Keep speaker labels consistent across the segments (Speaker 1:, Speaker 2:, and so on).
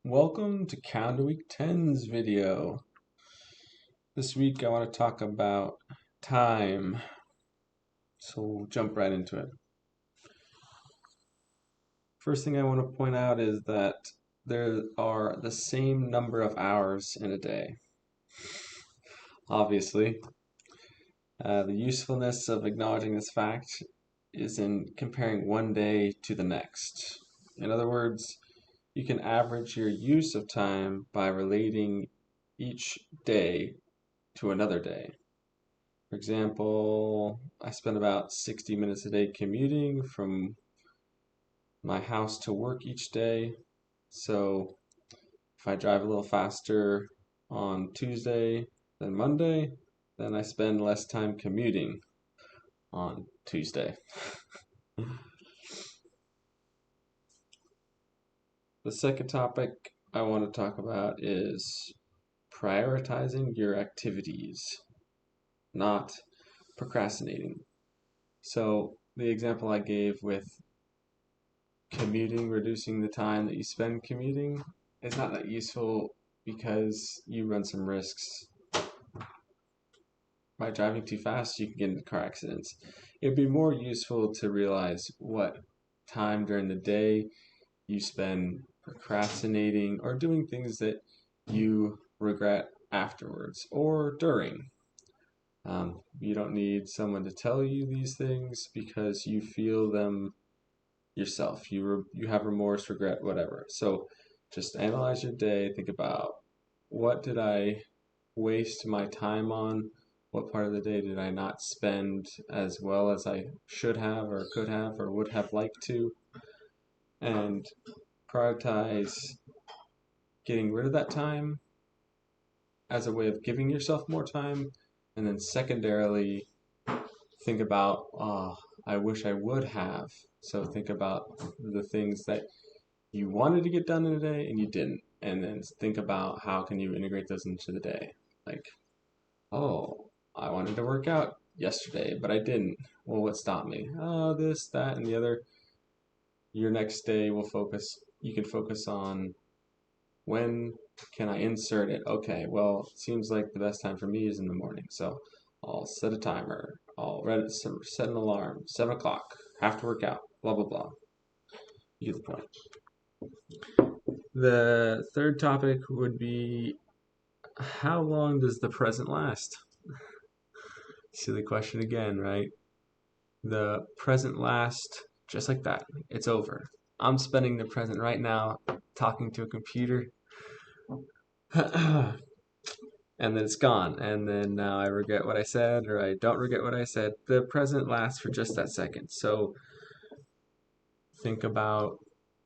Speaker 1: Welcome to Week 10's video. This week I want to talk about time, so we'll jump right into it. First thing I want to point out is that there are the same number of hours in a day. Obviously, the usefulness of acknowledging this fact is in comparing one day to the next. In other words, you can average your use of time by relating each day to another day. For example, I spend about 60 minutes a day commuting from my house to work each day. So if I drive a little faster on Tuesday than Monday, then I spend less time commuting on Tuesday. The second topic I want to talk about is prioritizing your activities, not procrastinating. So the example I gave with commuting, reducing the time that you spend commuting, is not that useful because you run some risks. By driving too fast, you can get into car accidents. It'd be more useful to realize what time during the day you spend procrastinating or doing things that you regret afterwards or during. You don't need someone to tell you these things because you feel them yourself. You have remorse, regret, whatever. So just analyze your day. Think about, what did I waste my time on? What part of the day did I not spend as well as I should have or could have or would have liked to? And prioritize getting rid of that time as a way of giving yourself more time. And then secondarily, think about, I wish I would have. So think about the things that you wanted to get done in a day and you didn't. And then think about how can you integrate those into the day. Like, oh, I wanted to work out yesterday, but I didn't. Well, what stopped me? Oh, this, that, and the other. Your next day will you can focus on, when can I insert it? Okay, well, it seems like the best time for me is in the morning. So I'll set a timer. I'll set an alarm. 7 o'clock. Have to work out. Blah, blah, blah. You get the point. The third topic would be, how long does the present last? Silly question again, right? The present lasts just like that. It's over. I'm spending the present right now talking to a computer. And then it's gone. And then now I regret what I said, or I don't regret what I said. The present lasts for just that second. So think about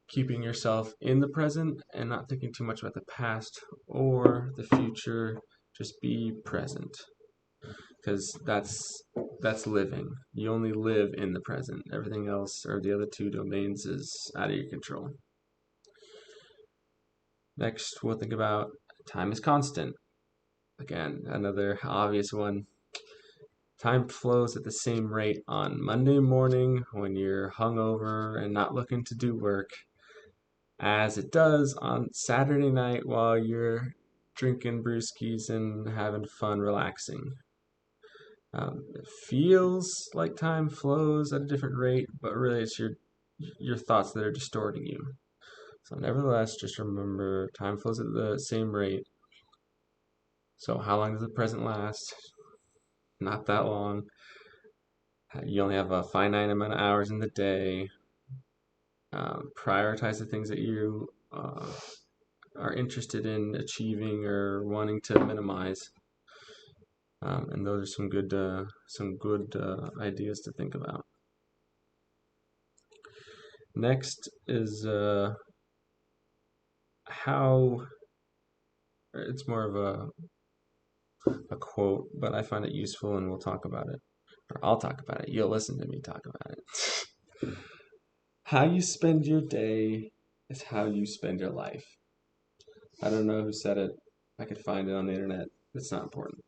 Speaker 1: keeping yourself in the present and not thinking too much about the past or the future. Just be present, because that's living. You only live in the present. Everything else, or the other two domains, is out of your control. Next, we'll think about time is constant. Again, another obvious one. Time flows at the same rate on Monday morning when you're hungover and not looking to do work as it does on Saturday night while you're drinking brewskis and having fun relaxing. It feels like time flows at a different rate, but really it's your thoughts that are distorting you. So nevertheless, just remember, time flows at the same rate. So how long does the present last? Not that long. You only have a finite amount of hours in the day. Prioritize the things that you are interested in achieving or wanting to minimize. And those are some good ideas to think about. Next is how, it's more of a quote, but I find it useful and we'll talk about it. Or I'll talk about it. You'll listen to me talk about it. How you spend your day is how you spend your life. I don't know who said it. I could find it on the internet. It's not important.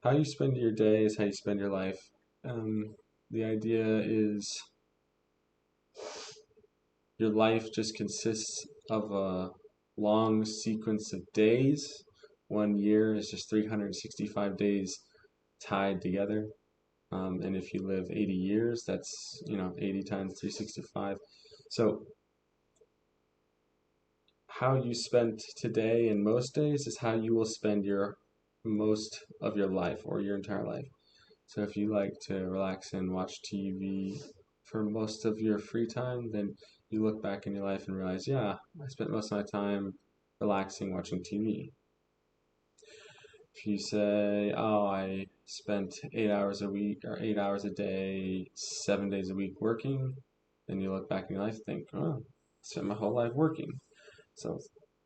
Speaker 1: How you spend your day is how you spend your life. The idea is your life just consists of long sequence of days. 1 year is just 365 days tied together. And if you live 80 years, that's 80 times 365. So how you spent today and most days is how you will spend your most of your life or your entire life. So if you like to relax and watch TV for most of your free time, then you look back in your life and realize, yeah, I spent most of my time relaxing watching TV. If you say, oh, I spent 8 hours a week or 8 hours a day, 7 days a week working, then you look back in your life and think, oh, I spent my whole life working. So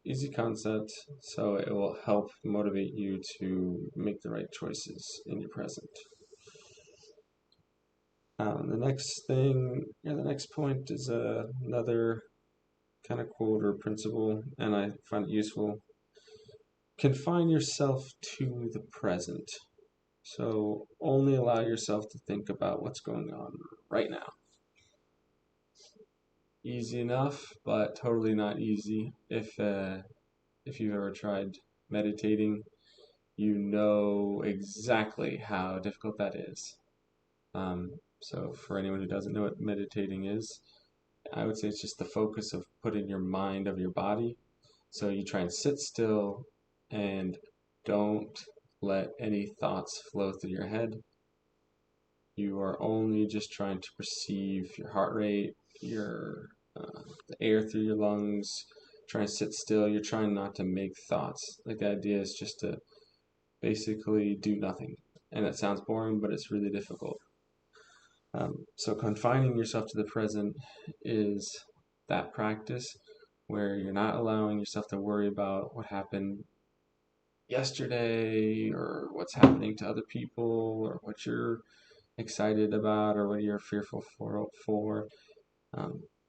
Speaker 1: easy concept, so it will help motivate you to make the right choices in your present. The next point is another kind of quote or principle, and I find it useful. Confine yourself to the present. So only allow yourself to think about what's going on right now. Easy enough, but totally not easy. If you've ever tried meditating, you know exactly how difficult that is. So for anyone who doesn't know what meditating is, I would say it's just the focus of putting your mind of your body. So you try and sit still and don't let any thoughts flow through your head. You are only just trying to perceive your heart rate, the air through your lungs. Trying to sit still. You're trying not to make thoughts. Like the idea is just to basically do nothing. And that sounds boring, but it's really difficult. So confining yourself to the present is that practice where you're not allowing yourself to worry about what happened yesterday or what's happening to other people or what you're excited about or what you're fearful for.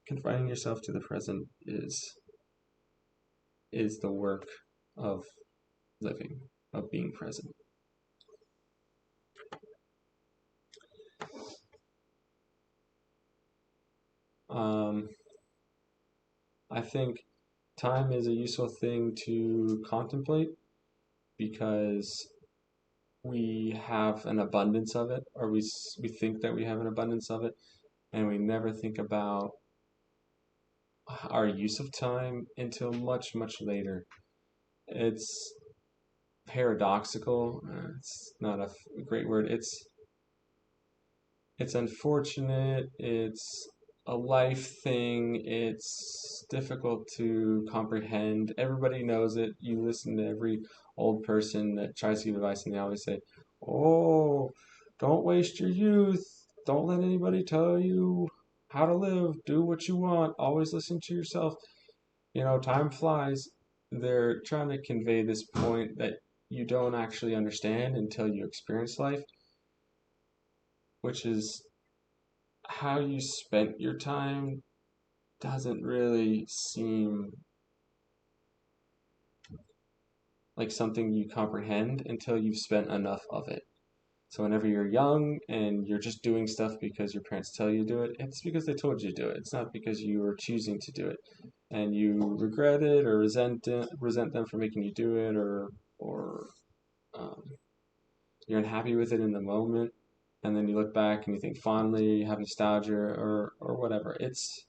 Speaker 1: Confining yourself to the present is the work of living, of being present. I think time is a useful thing to contemplate because we have an abundance of it, or we think that we have an abundance of it, and we never think about our use of time until much, much later. It's paradoxical. It's not a great word. It's unfortunate. It's a life thing. It's difficult to comprehend. Everybody knows it. You listen to every old person that tries to give advice, and they always say, "Oh, don't waste your youth. Don't let anybody tell you how to live. Do what you want. Always listen to yourself. Time flies." They're trying to convey this point that you don't actually understand until you experience life, which is how you spent your time doesn't really seem like something you comprehend until you've spent enough of it. So whenever you're young and you're just doing stuff because your parents tell you to do it, it's because they told you to do it. It's not because you were choosing to do it. And you regret it or resent them for making you do it, or um, you're unhappy with it in the moment, and then you look back and you think fondly, you have nostalgia or whatever. It's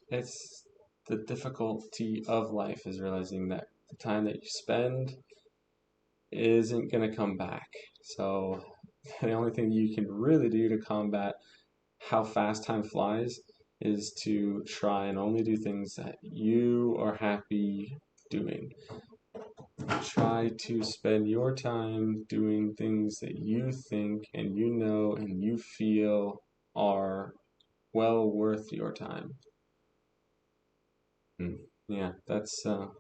Speaker 1: the difficulty of life is realizing that the time that you spend isn't going to come back. So the only thing you can really do to combat how fast time flies is to try and only do things that you are happy doing. Try to spend your time doing things that you think and you know and you feel are well worth your time. Yeah, that's an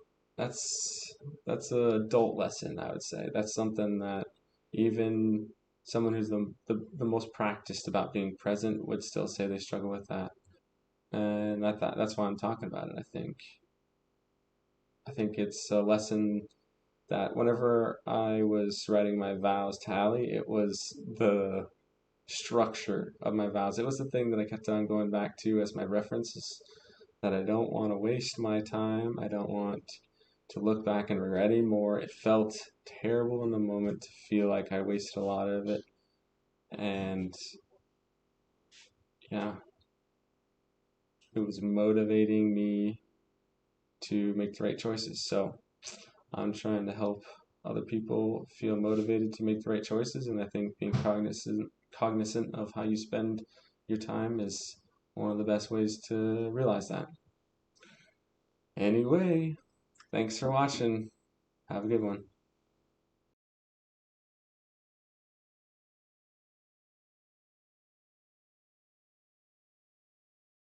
Speaker 1: adult lesson, I would say. That's something that even someone who's the most practiced about being present would still say they struggle with that. And that's why I'm talking about it. I think it's a lesson that whenever I was writing my vows tally, it was the structure of my vows. It was the thing that I kept on going back to as my references. that I don't want to waste my time. I don't want to look back and regret anymore. It felt terrible in the moment to feel like I wasted a lot of it. And yeah, it was motivating me to make the right choices. So I'm trying to help other people feel motivated to make the right choices, and I think being cognizant of how you spend your time is one of the best ways to realize that. Anyway, thanks for watching. Have a good one.